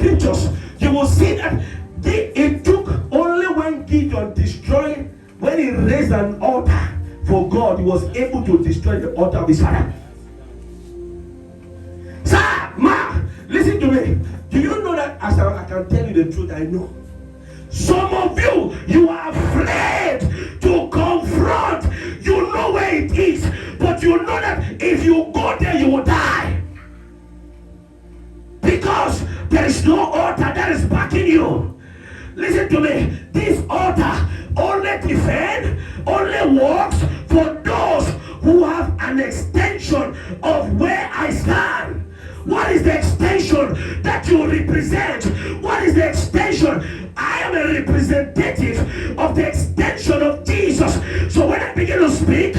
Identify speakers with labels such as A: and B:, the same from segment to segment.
A: scriptures, you will see that it took only when Gideon destroyed, when he raised an altar for God, he was able to destroy the altar of his father. Sir, ma, listen to me. Do you know that, as I can tell you the truth, I know some of you, you are afraid to confront. You know where it is, but you know that if you go there, you will die. Because there is no altar that is backing you. Listen to me. This altar only defends, only works for those who have an extension of where I stand. What is the extension that you represent? What is the extension? I am a representative of the extension of Jesus. So when I begin to speak,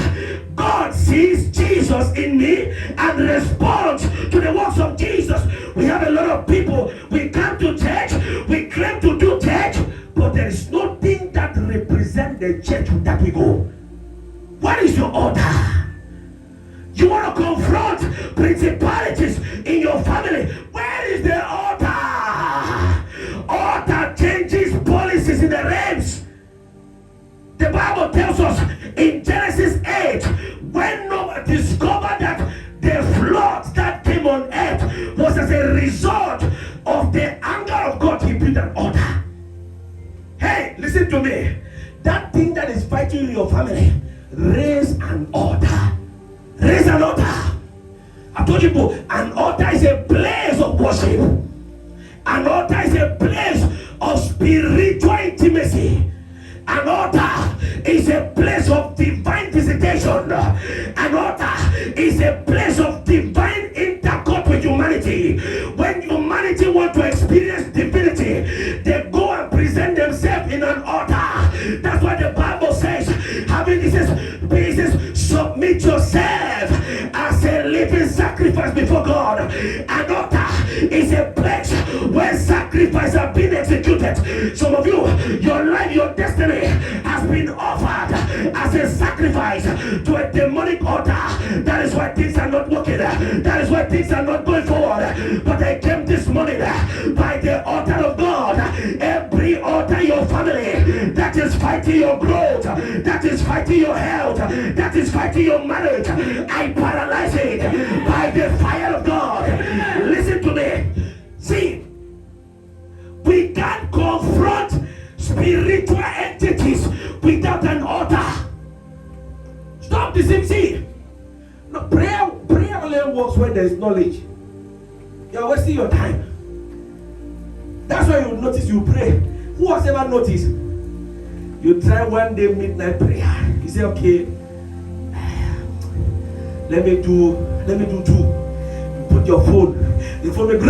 A: God sees Jesus in me and responds to the works of Jesus. We have a lot of people, we come to church, we claim to do church, but there is nothing that represents the church that we go. What is your order? You want to confront principalities in your family. Where is the altar? Altar changes policies in the realms. The Bible tells us in Genesis 8, when Noah discovered that the floods that came on earth was as a result of the anger of God, he built an altar. Hey, listen to me. That thing that is fighting in your family, raise an altar. Raise an altar. I told you, an altar is a place of worship. An altar is a place of spiritual intimacy. An altar is a place of divine visitation. An altar is a place of divine intercourse with humanity. When humanity want to experience divinity, they go and present themselves in an altar. That's why the Bible says, having this, submit yourself as a living sacrifice before God. An altar is a place where sacrifice have been executed. Some of you, your life, your destiny has been offered as a sacrifice to a demonic altar. That is why things are not working. That is why things are not going forward. But I came this morning by the altar of God. Every altar in your family that is fighting your growth, that is fighting your health, that is fighting your marriage, I paralyze it by the fire of God. Listen to me. See, we can't confront spiritual entities without an altar. Stop deceiving. See, no, prayer only works when there is knowledge. You're wasting your time. That's why you notice you pray. Who has ever noticed? You try one day midnight prayer. You say, okay, let me do two. You put your phone. The phone will you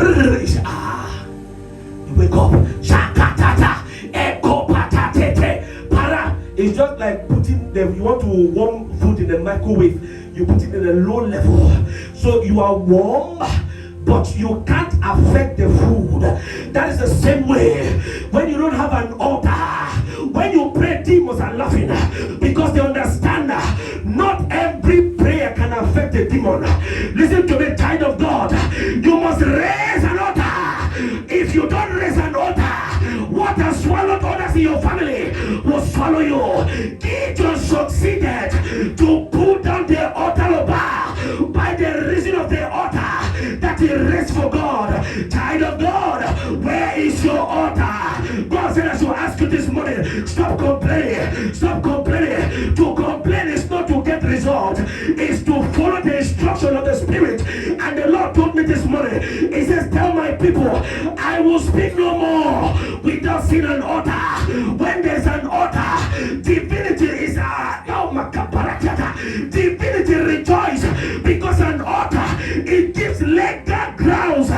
A: wake up. Shakatata. Eko patatete. Para. It's just like putting them. You want to warm food in the microwave. You put it in a low level. So you are warm, but you can't affect the food. That is the same way when you don't have an altar. When you pray, demons are laughing because they understand not every prayer can affect the demon. Listen to me, child of God. You must raise an altar. If you don't raise an altar, what has swallowed others in your family will swallow you. Gideon succeeded to pull down the altar of Baal by the reason of the altar that he raised for God. Child of God, where is your altar? God said I should ask you this morning, stop complaining. Stop complaining. To complain is not to get results. It's to follow the instruction of the Spirit. And the Lord told me this morning, he says, tell my people, I will speak no more without seeing an altar. When there's an altar, divinity is divinity rejoice, because an altar, it gives legal grounds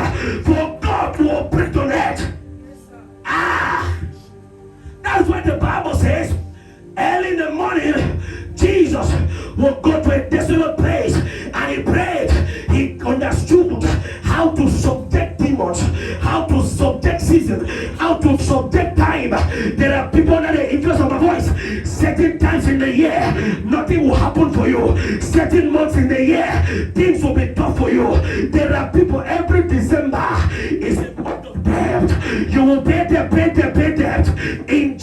A: for God to operate on earth. That's what the Bible says. Early in the morning, Jesus will go to a desolate place and he prayed. He understood how to subject demons, how to subject season, how to subject time. There are people under the influence of my voice. Certain times in the year, nothing will happen for you. Certain months in the year, things will be tough for you. There are people, every December is a month of debt. You will pay debt in